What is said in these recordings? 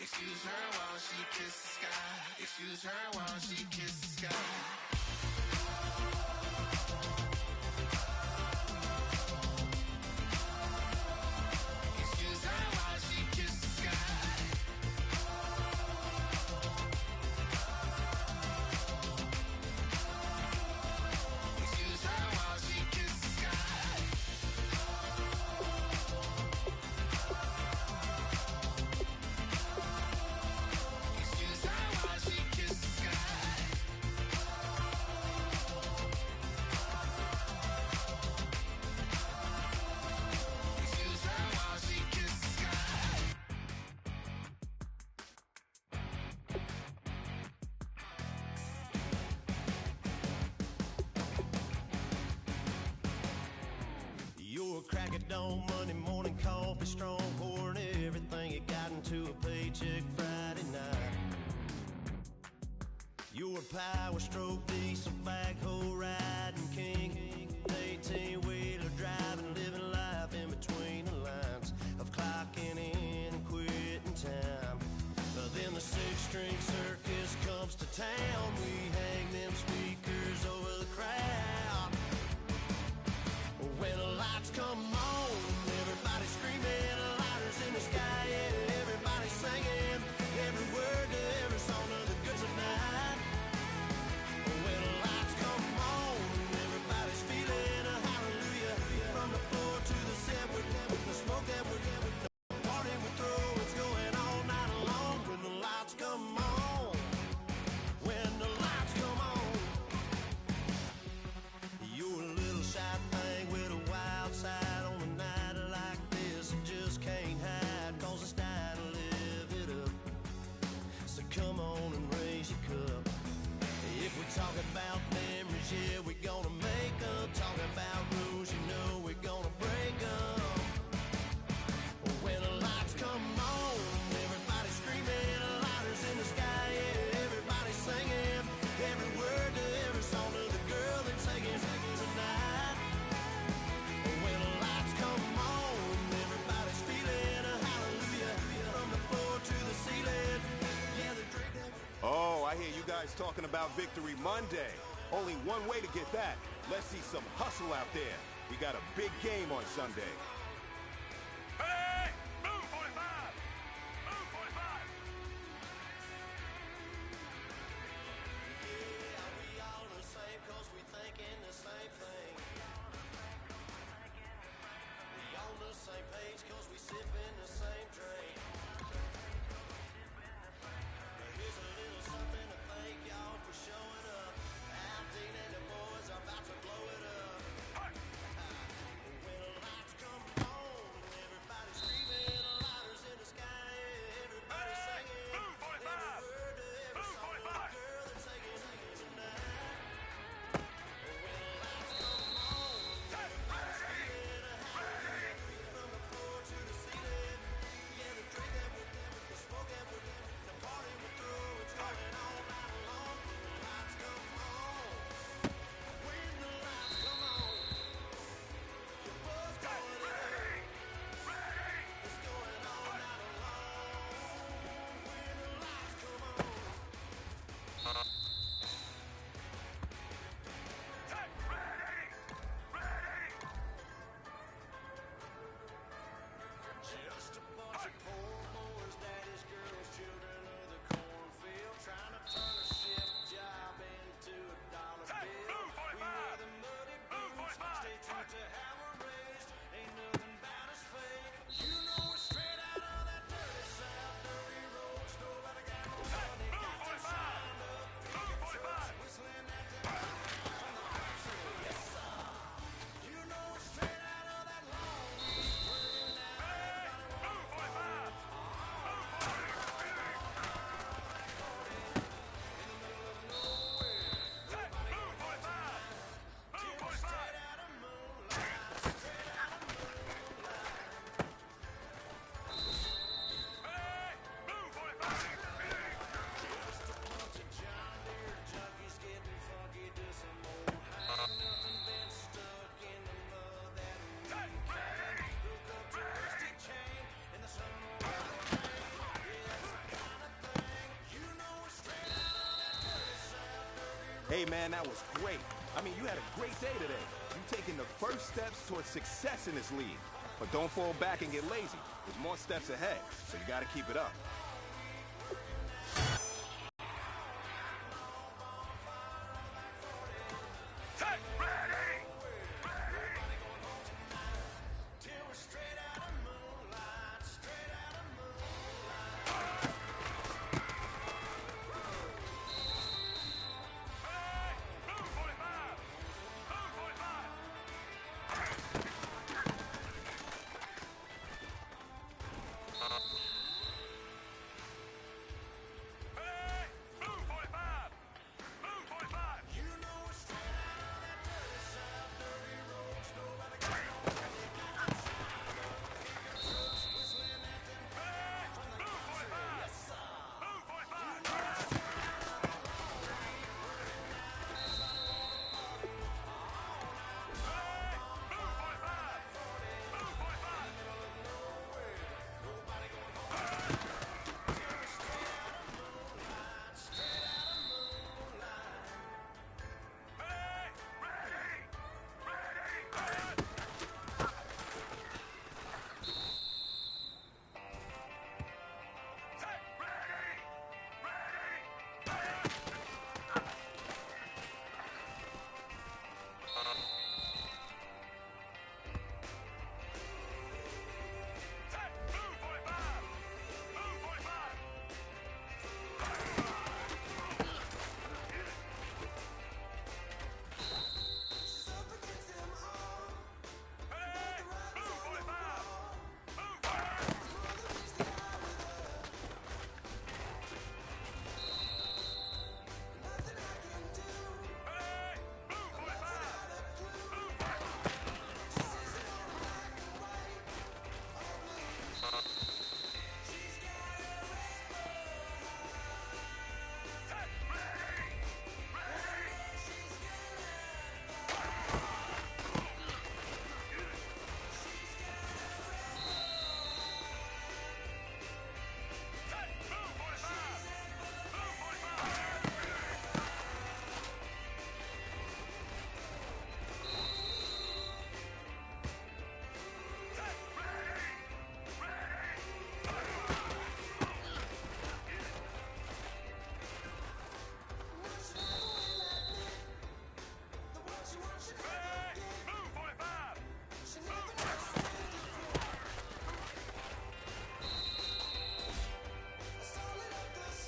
Excuse her while she kisses the sky. Excuse her while she kisses the sky. Excuse her while she kisses the sky. Excuse her while she kisses the sky. Excuse her while she kisses the sky. Excuse her while she kisses the sky. You're a crack at dawn, Monday morning coffee strong, pouring everything you got into a paycheck Friday night. You're a power stroke, diesel backhoe riding king, 18-wheeler driving, living life in between the lines of clocking in and quitting time. Then the six-string circus comes to town. We hang them speakers over the crowd. When the lights come on, everybody screaming, lighters in the sky, yeah, everybody singing every word to every song of the good tonight. When the lights come on, everybody's feeling a hallelujah. From the floor to the set, with the smoke that we're the party we throw, it's going all night long. When the lights come on, when the lights come on, you're a little shy thing with a wild side on a night like this. You just can't hide, cause it's time to live it up. So come on and raise your cup. If we're talking about memories, yeah, we're gonna make them. Talking about rules, you know we're gonna break them. When the lights come on, everybody's screaming, lighters in the sky, yeah, everybody's singing every word to every song of the girl that's singing tonight. When the lights come on, everybody's feeling a hallelujah. From the floor to the ceiling, yeah, the drink that Oh, I hear you guys talking about Victory Monday. Only one way to get that. Let's see some hustle out there. We got a big game on Sunday. Hey! Move 45! Move 45! Yeah, we all the same cause we thinking the same thing. We on the same page cause we sipping the same drink. Here's a little something to thank y'all for showing up. Al Dean and the boys are about to blow it up. When the lights come Hey, man, that was great. I mean, you had a great day today. You're taking the first steps towards success in this league. But don't fall back and get lazy. There's more steps ahead, so you got to keep it up. Set, ready!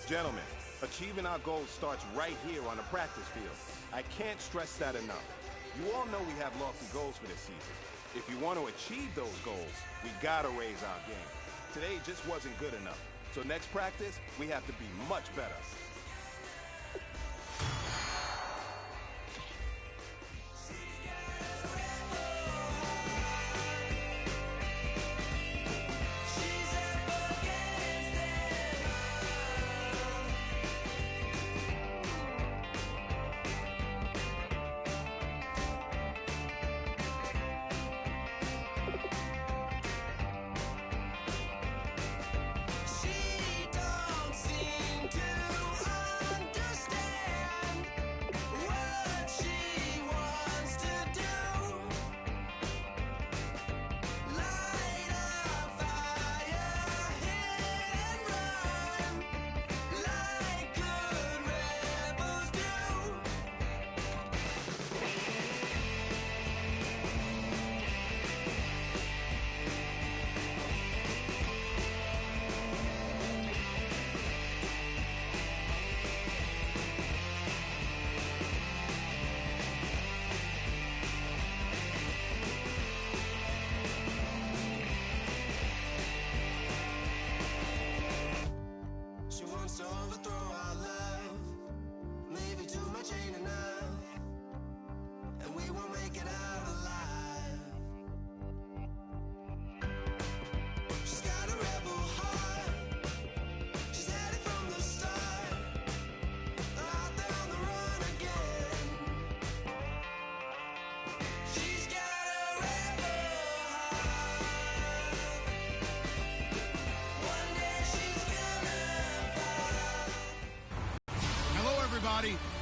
Gentlemen, achieving our goals starts right here on the practice field. I can't stress that enough. You all know we have lofty goals for this season. If you want to achieve those goals, we gotta raise our game. Today just wasn't good enough. So next practice, we have to be much better. She don't seem to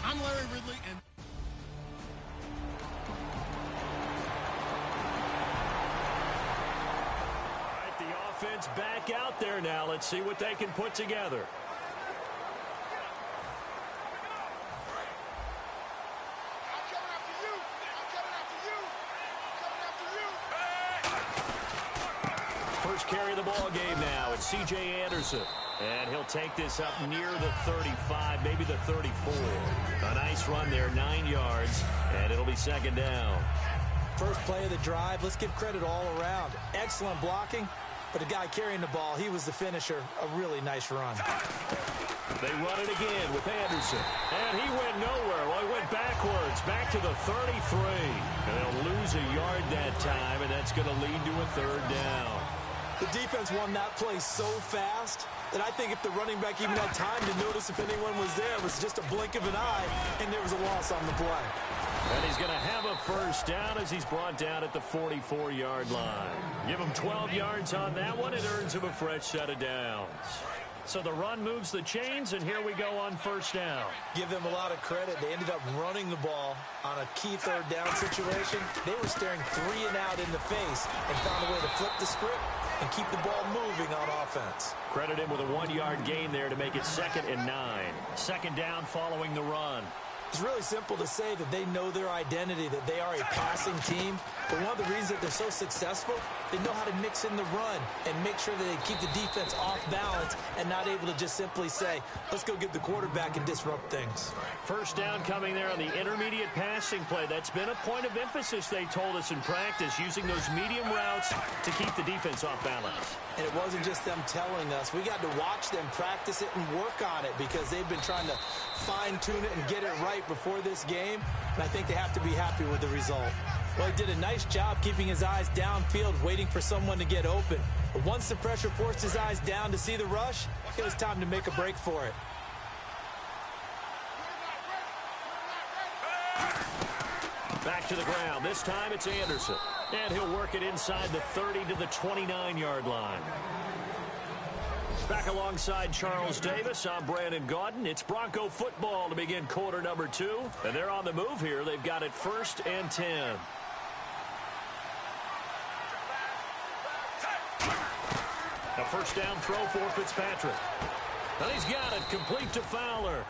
I'm Larry Ridley, and all right, the offense back out there now. Let's see what they can put together. First carry of the ball game now. It's C.J. Anderson. And he'll take this up near the 35, maybe the 34. A nice run there, 9 yards, and it'll be second down. First play of the drive, let's give credit all around. Excellent blocking, but the guy carrying the ball, he was the finisher. A really nice run. They run it again with Anderson. And he went nowhere. Well, he went backwards, back to the 33. And they'll lose a yard that time, and that's going to lead to a third down. The defense won that play so fast that I think if the running back even had time to notice if anyone was there, it was just a blink of an eye, and there was a loss on the play. And he's going to have a first down as he's brought down at the 44-yard line. Give him 12 yards on that one. It earns him a fresh set of downs. So the run moves the chains, and here we go on first down. Give them a lot of credit. They ended up running the ball on a key third down situation. They were staring 3 and out in the face and found a way to flip the script and keep the ball moving on offense. Credit him with a 1-yard gain there to make it 2nd and 9. Second down following the run. It's really simple to say that they know their identity, that they are a passing team. But one of the reasons that they're so successful, they know how to mix in the run and make sure that they keep the defense off balance and not able to just simply say, let's go get the quarterback and disrupt things. First down coming there on the intermediate passing play. That's been a point of emphasis, they told us in practice, using those medium routes to keep the defense off balance. And it wasn't just them telling us. We got to watch them practice it and work on it because they've been trying to fine-tune it and get it right before this game. And I think they have to be happy with the result. Well, he did a nice job keeping his eyes downfield, waiting for someone to get open. But once the pressure forced his eyes down to see the rush, it was time to make a break for it. Back to the ground. This time it's Anderson. And he'll work it inside the 30 to the 29-yard line. Back alongside Charles Davis, I'm Brandon Gaudin. It's Bronco football to begin quarter number 2. And they're on the move here. They've got it 1st and 10. A first down throw for Fitzpatrick. And he's got it complete to Fowler.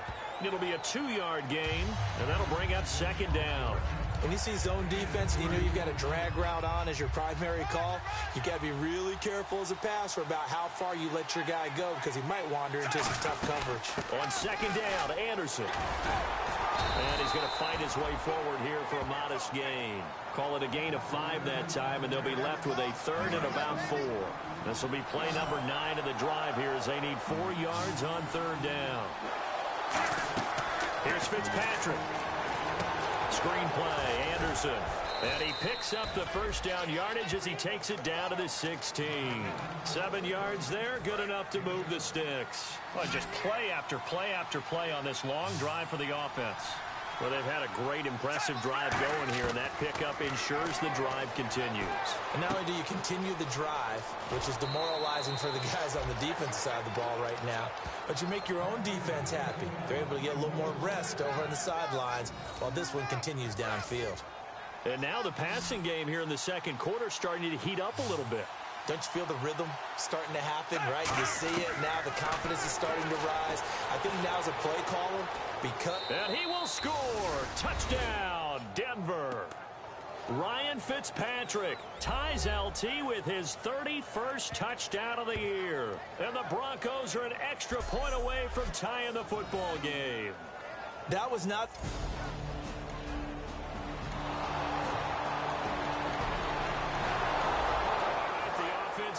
It'll be a 2-yard gain, and that'll bring up 2nd down. When you see zone defense and you know you've got a drag route on as your primary call, you've got to be really careful as a passer about how far you let your guy go because he might wander into some tough coverage. On 2nd down, Anderson. And he's going to fight his way forward here for a modest gain. Call it a gain of 5 that time, and they'll be left with a 3rd and about 4. This will be play number 9 of the drive here as they need 4 yards on 3rd down. Here's Fitzpatrick. Screen play, Anderson. And he picks up the first down yardage as he takes it down to the 16. 7 yards there, good enough to move the sticks. Well, just play after play after play on this long drive for the offense. Well, they've had a great, impressive drive going here, and that pickup ensures the drive continues. And not only do you continue the drive, which is demoralizing for the guys on the defensive side of the ball right now, but you make your own defense happy. They're able to get a little more rest over on the sidelines while this one continues downfield. And now the passing game here in the second quarter starting to heat up a little bit. Don't you feel the rhythm starting to happen, right? You see it now. The confidence is starting to rise. I think now's a play caller because... And he will score. Touchdown, Denver. Ryan Fitzpatrick ties LT with his 31st touchdown of the year. And the Broncos are an extra point away from tying the football game. That was not...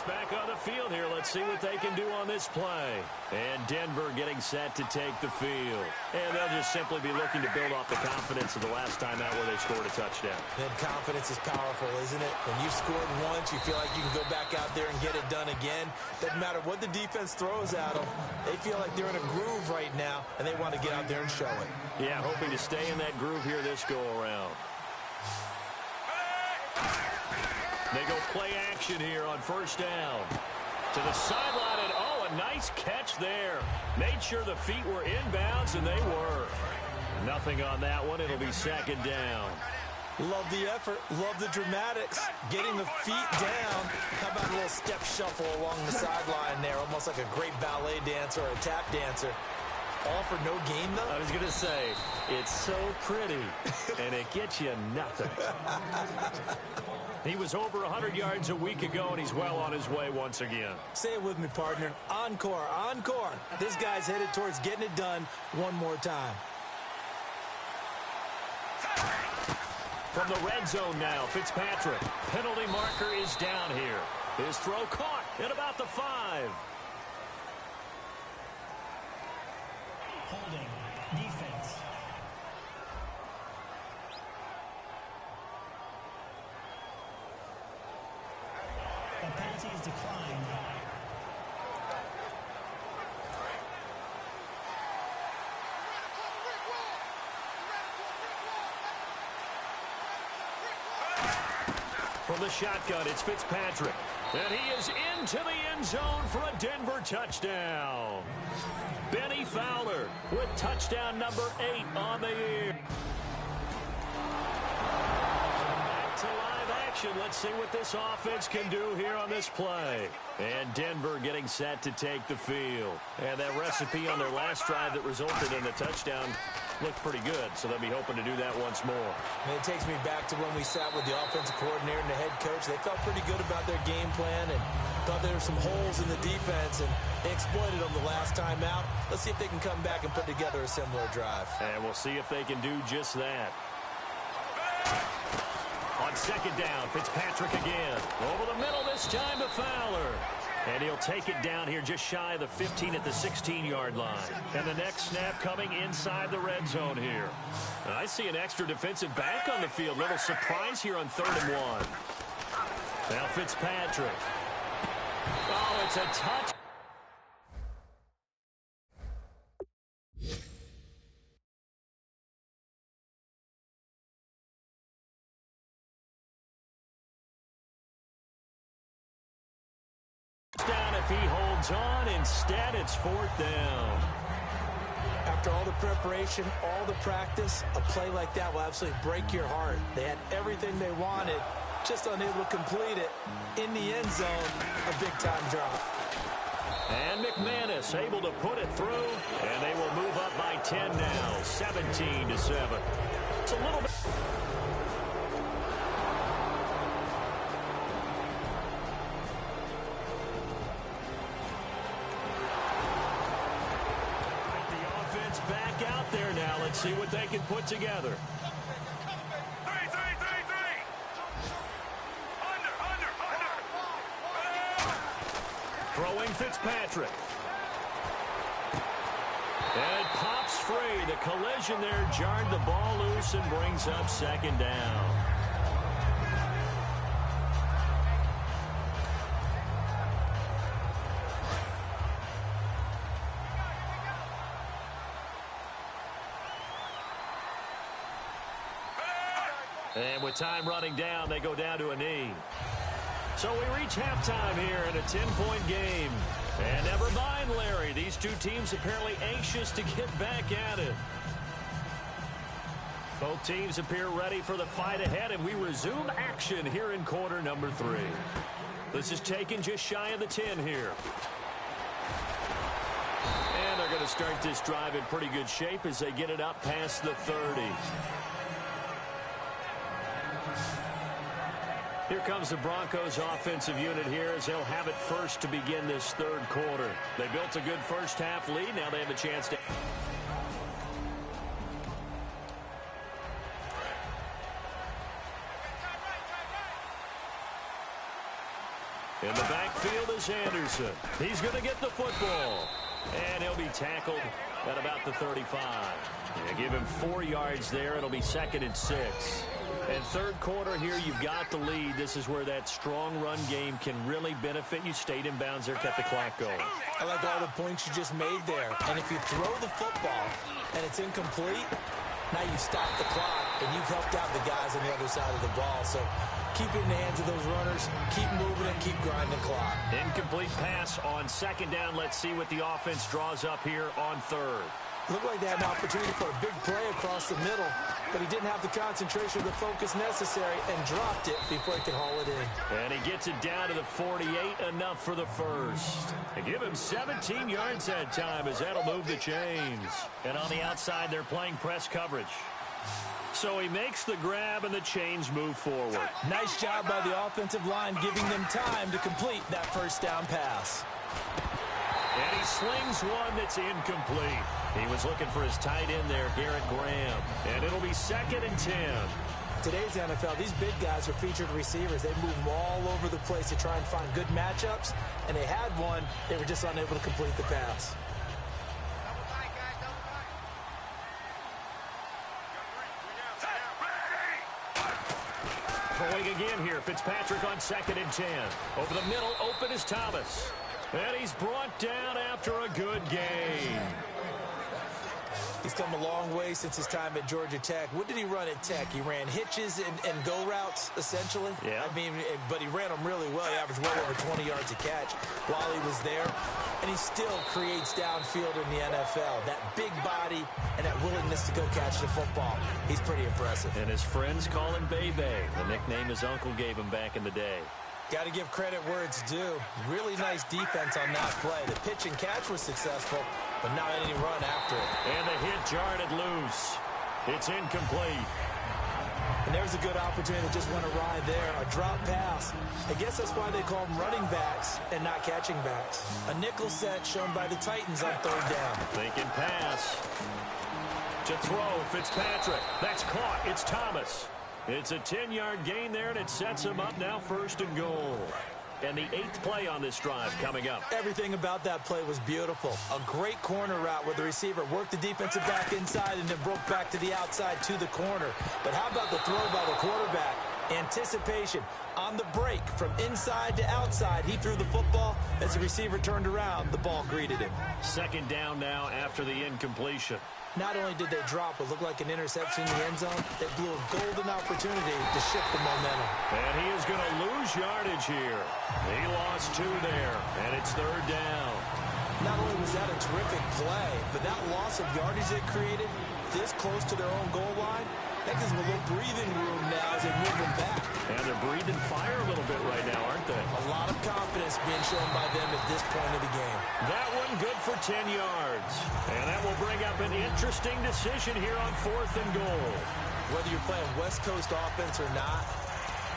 Back on the field here. Let's see what they can do on this play. And Denver getting set to take the field. And they'll just simply be looking to build off the confidence of the last time out where they scored a touchdown. And confidence is powerful, isn't it? When you've scored once, you feel like you can go back out there and get it done again. Doesn't matter what the defense throws at them. They feel like they're in a groove right now, and they want to get out there and show it. Yeah, hoping to stay in that groove here this go-around. They go play action here on first down. To the sideline, and oh, a nice catch there. Made sure the feet were inbounds, and they were. Nothing on that one. It'll be second down. Love the effort. Love the dramatics. Getting the feet down. How about a little step shuffle along the sideline there? Almost like a great ballet dancer or a tap dancer. All for no gain, though? I was going to say, it's so pretty, and it gets you nothing. He was over 100 yards a week ago, and he's well on his way once again. Say it with me, partner. Encore, encore. This guy's headed towards getting it done one more time. From the red zone now, Fitzpatrick. Penalty marker is down here. His throw caught at about the 5. Holding. Defense. The penalty is declined. From the shotgun, it's Fitzpatrick. And he is into the end zone for a Denver touchdown. Benny Fowler with touchdown number 8 on the year. Back to live action. Let's see what this offense can do here on this play. And Denver getting set to take the field. And that recipe on their last drive that resulted in a touchdown looked pretty good, so they'll be hoping to do that once more. And it takes me back to when we sat with the offensive coordinator and the head coach. They felt pretty good about their game plan and thought there were some holes in the defense, and they exploited them the last time out. Let's see if they can come back and put together a similar drive. And we'll see if they can do just that. On second down, Fitzpatrick again. Over the middle this time to Fowler. And he'll take it down here just shy of the 15 at the 16-yard line. And the next snap coming inside the red zone here. And I see an extra defensive back on the field. Little surprise here on 3rd and 1. Now Fitzpatrick. Oh, it's a touch. Down if he holds on. Instead, it's 4th down. After all the preparation, all the practice, a play like that will absolutely break your heart. They had everything they wanted, just unable to complete it. In the end zone, a big-time drop. And McManus able to put it through, and they will move up by 10 now, 17-7. It's a little bit... back out there now. Let's see what they can put together. 3. Under. Throwing Fitzpatrick. And it pops free. The collision there jarred the ball loose and brings up second down. And with time running down, they go down to a knee. So we reach halftime here in a 10-point game. And never mind, Larry. These two teams apparently anxious to get back at it. Both teams appear ready for the fight ahead, and we resume action here in quarter number 3. This is taken just shy of the 10 here. And they're going to start this drive in pretty good shape as they get it up past the 30. Here comes the Broncos offensive unit here as they'll have it first to begin this 3rd quarter. They built a good first half lead. Now they have a chance to... In the backfield is Anderson. He's going to get the football. And he'll be tackled at about the 35. Yeah, give him 4 yards there. It'll be 2nd and 6. And 3rd quarter here, you've got the lead. This is where that strong run game can really benefit you. Stayed in bounds there, kept the clock going. I like all the points you just made there. And if you throw the football and it's incomplete, now you stop the clock and you've helped out the guys on the other side of the ball. So keep it in the hands of those runners. Keep moving and keep grinding clock. Incomplete pass on 2nd down. Let's see what the offense draws up here on 3rd. Looked like they had an opportunity for a big play across the middle, but he didn't have the concentration or the focus necessary and dropped it before he could haul it in. And he gets it down to the 48, enough for the first. They give him 17 yards that time as that'll move the chains. And on the outside, they're playing press coverage. So he makes the grab and the chains move forward. Nice job by the offensive line giving them time to complete that first down pass. And he slings one that's incomplete. He was looking for his tight end there, Garrett Graham. And it'll be 2nd and 10. Today's NFL, these big guys are featured receivers. They move them all over the place to try and find good matchups. And they had one. They were just unable to complete the pass. Throwing again here. Fitzpatrick on 2nd and 10. Over the middle, open is Thomas. And he's brought down after a good game. He's come a long way since his time at Georgia Tech. What did he run at Tech? He ran hitches and go routes, essentially. Yeah. I mean, but he ran them really well. He averaged well over 20 yards a catch while he was there. And he still creates downfield in the NFL. That big body and that willingness to go catch the football. He's pretty impressive. And his friends call him Bebe, the nickname his uncle gave him back in the day. Got to give credit where it's due. Really nice defense on that play. The pitch and catch was successful, but not any run after it. And the hit jarred it loose. It's incomplete. And there's a good opportunity that just went awry there. A drop pass. I guess that's why they call them running backs and not catching backs. A nickel set shown by the Titans on 3rd down. Thinking pass. To throw, Fitzpatrick. That's caught. It's Thomas. It's a 10-yard gain there, and it sets him up now 1st and goal. And the 8th play on this drive coming up. Everything about that play was beautiful. A great corner route where the receiver worked the defensive back inside and then broke back to the outside to the corner. But how about the throw by the quarterback? Anticipation on the break from inside to outside. He threw the football. As the receiver turned around, the ball greeted him. 2nd down now after the incompletion. Not only did they drop what looked like an interception in the end zone, they blew a golden opportunity to shift the momentum. And he is going to lose yardage here. He lost 2 there, and it's 3rd down. Not only was that a terrific play, but that loss of yardage they created this close to their own goal line, that gives them a little breathing room now as they move them back. And they're breathing fire a little bit right now, aren't they? A lot of confidence being shown by them at this point of the game. That one good for 10 yards. And that will bring up an interesting decision here on 4th and goal. Whether you're playing West Coast offense or not,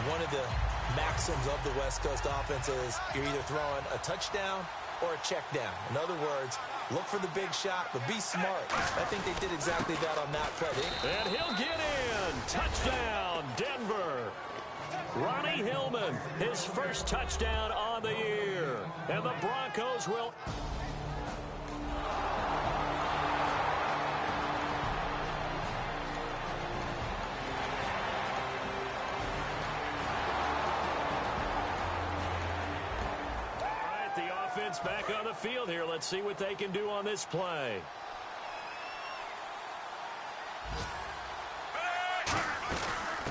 one of the maxims of the West Coast offense is you're either throwing a touchdown or a check down. In other words, look for the big shot, but be smart. I think they did exactly that on that play. And he'll get in. Touchdown, Denver. Ronnie Hillman, his first touchdown on the year. And the Broncos will... back on the field here. Let's see what they can do on this play.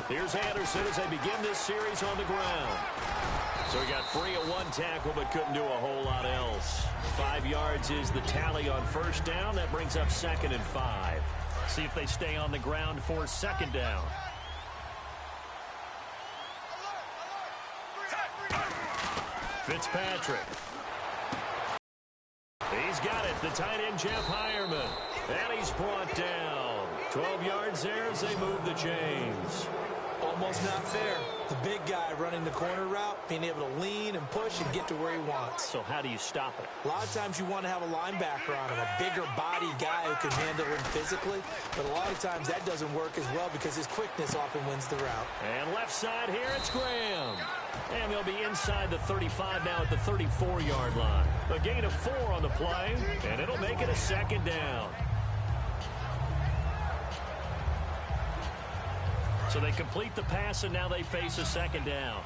Here's Anderson as they begin this series on the ground. So he got free of 1 tackle but couldn't do a whole lot else. 5 yards is the tally on 1st down. That brings up 2nd and 5. See if they stay on the ground for 2nd down. Fitzpatrick. He's got it, the tight end, Jeff Hireman. And he's brought down. 12 yards there as they move the chains. Almost not fair. The big guy running the corner route, being able to lean and push and get to where he wants. So how do you stop it? A lot of times you want to have a linebacker on him, a bigger body guy who can handle him physically. But a lot of times that doesn't work as well because his quickness often wins the route. And left side here, it's Graham. And they'll be inside the 35 now at the 34-yard line. A gain of 4 on the play, and it'll make it a 2nd down. So they complete the pass, and now they face a 2nd down.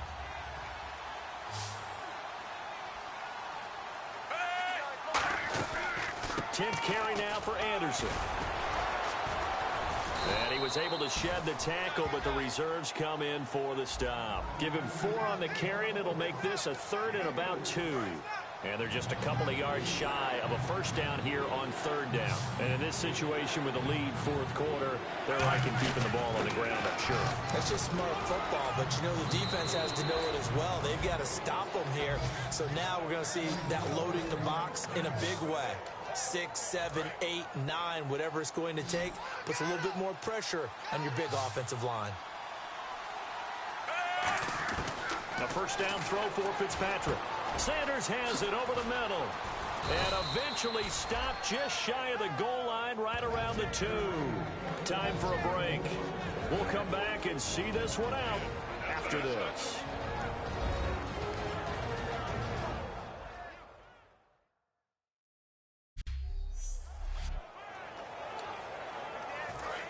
Tenth carry now for Anderson. And he was able to shed the tackle, but the reserves come in for the stop. Give him 4 on the carry, and it'll make this a 3rd and about 2. And they're just a couple of yards shy of a first down here on third down. And in this situation with a lead fourth quarter, they're liking keeping the ball on the ground, I'm sure. That's just smart football, but you know the defense has to know it as well. They've got to stop them here. So now we're going to see that loading the box in a big way. 6, 7, 8, 9, whatever it's going to take, puts a little bit more pressure on your big offensive line. A first down throw for Fitzpatrick. Sanders has it over the middle. And eventually stopped just shy of the goal line right around the 2. Time for a break. We'll come back and see this one out after this.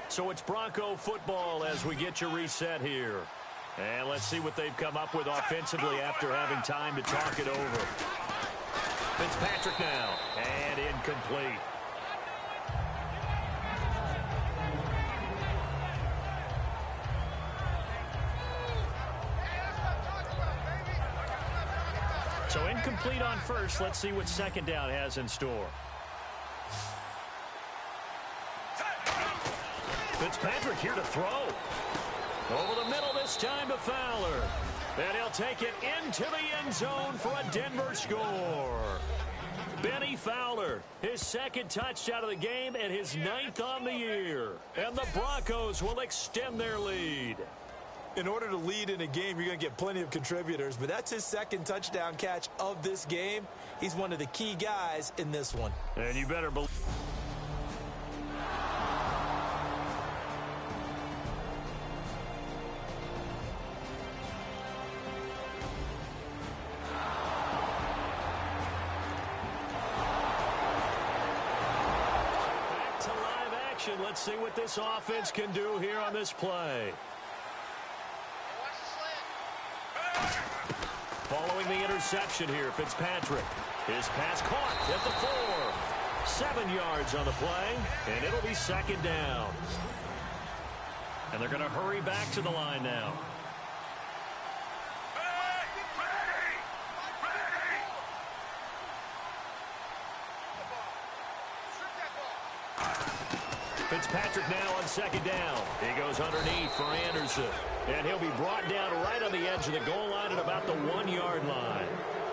So it's Bronco football as we get you reset here. And let's see what they've come up with offensively after having time to talk it over. Fitzpatrick now, and incomplete. So incomplete on first. Let's see what second down has in store. Fitzpatrick here to throw. Over the middle this time to Fowler. And he'll take it into the end zone for a Denver score. Benny Fowler, his second touchdown of the game and his 9th on the year. And the Broncos will extend their lead. In order to lead in a game, you're going to get plenty of contributors, but that's his second touchdown catch of this game. He's one of the key guys in this one. And you better believe. Let's see what this offense can do here on this play. Following the interception here, Fitzpatrick. His pass caught at the 4. 7 yards on the play, and it'll be second down. And they're going to hurry back to the line now. Fitzpatrick now on second down. He goes underneath for Anderson. And he'll be brought down right on the edge of the goal line at about the 1-yard line.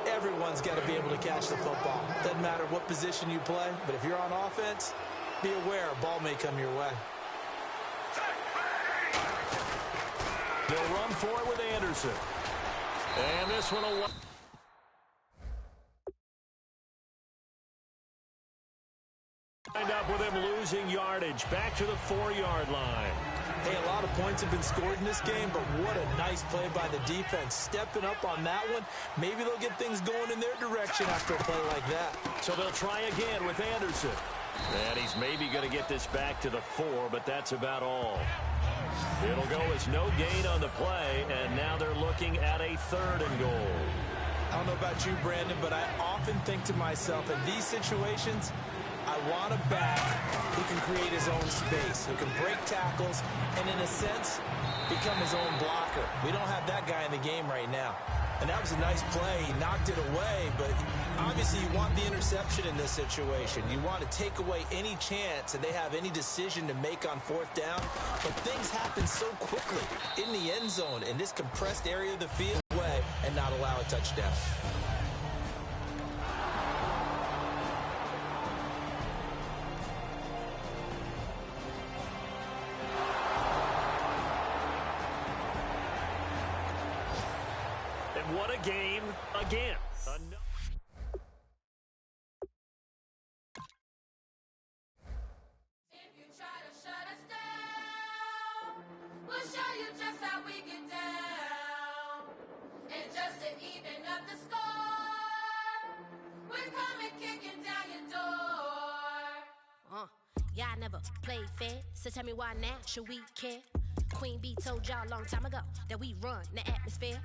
Everyone's got to be able to catch the football. Doesn't matter what position you play, but if you're on offense, be aware a ball may come your way. They'll run for it with Anderson. And this one will... Wind up with him losing yardage back to the 4-yard line. Hey, a lot of points have been scored in this game, but what a nice play by the defense. Stepping up on that one, maybe they'll get things going in their direction after a play like that. So they'll try again with Anderson. And he's maybe going to get this back to the 4, but that's about all. It'll go as no gain on the play, and now they're looking at a 3rd and goal. I don't know about you, Brandon, but I often think to myself, in these situations, I want a back who can create his own space, who can break tackles, and in a sense, become his own blocker. We don't have that guy in the game right now. And that was a nice play. He knocked it away, but obviously you want the interception in this situation. You want to take away any chance that they have any decision to make on 4th down. But things happen so quickly in the end zone, in this compressed area of the field, away and not allow a touchdown. What a game again. If you try to shut us down, we'll show you just how we get down. And just to even up the score, we're coming kicking down your door. Y'all never played fair, so tell me why now should we care? Queen Bee told y'all a long time ago that we run the atmosphere.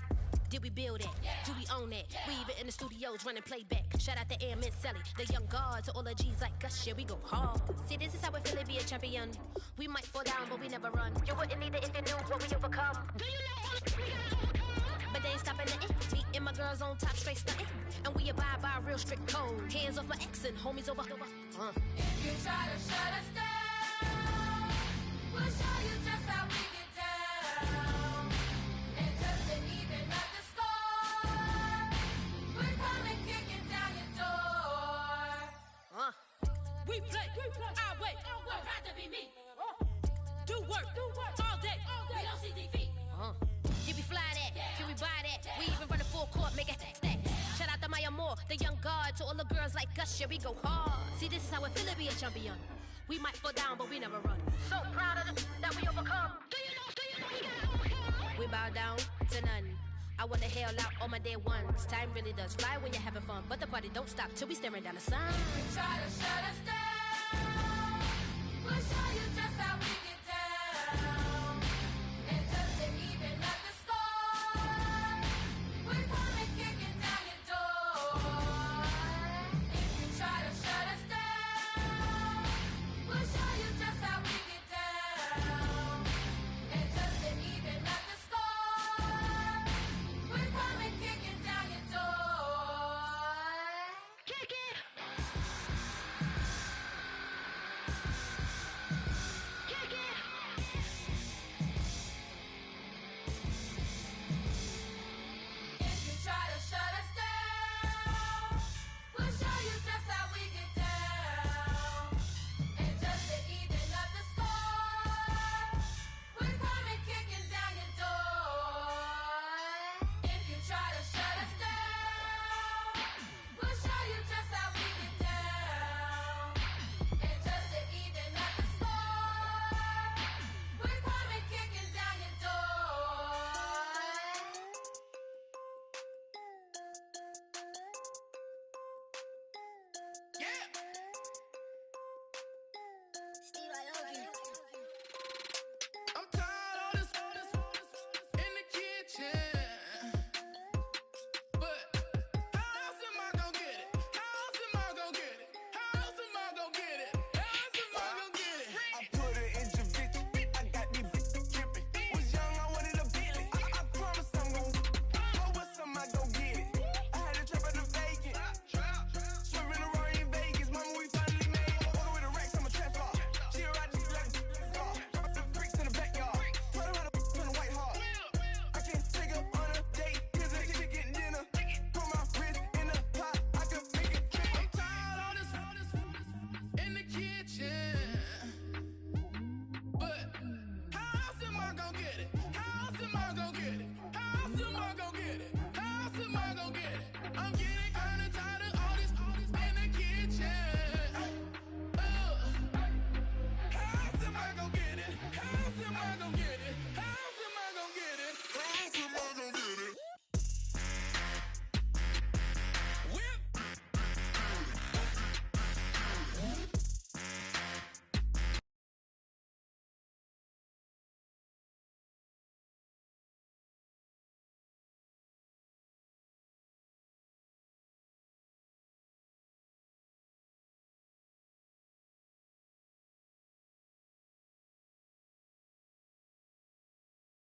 Did we build it? Yeah. Do we own it? Yeah. We even in the studios running playback. Shout out to Air Miss Sally, the young guards, to all the G's like us. Yeah, we go hard. See, this is how we feel to be a champion. We might fall down, but we never run. You wouldn't need it if you knew what we overcome. Do you know all but they ain't stopping at it. Me and my girls on top, straight stunting. And we abide by a real strict code. Hands off my ex and homies over. If you try to shut us down, we'll show you just how we get down. And just to even up the score, we're coming kicking down your door. We play our way. Would rather be me. Do work all day. We don't see defeat. Did we fly that? Can we buy that? We even run a full court, make a stack. Shout out to Maya Moore, the young guard. To all the girls like us, yeah, we go hard. See, this is how it feel to be a champion. We might fall down, but we never run. So proud of them that we overcome. Do you know we got overcome? We bow down to none. I wanna hail out all my day ones. Time really does fly when you're having fun, but the party don't stop till we staring down the sun. We try to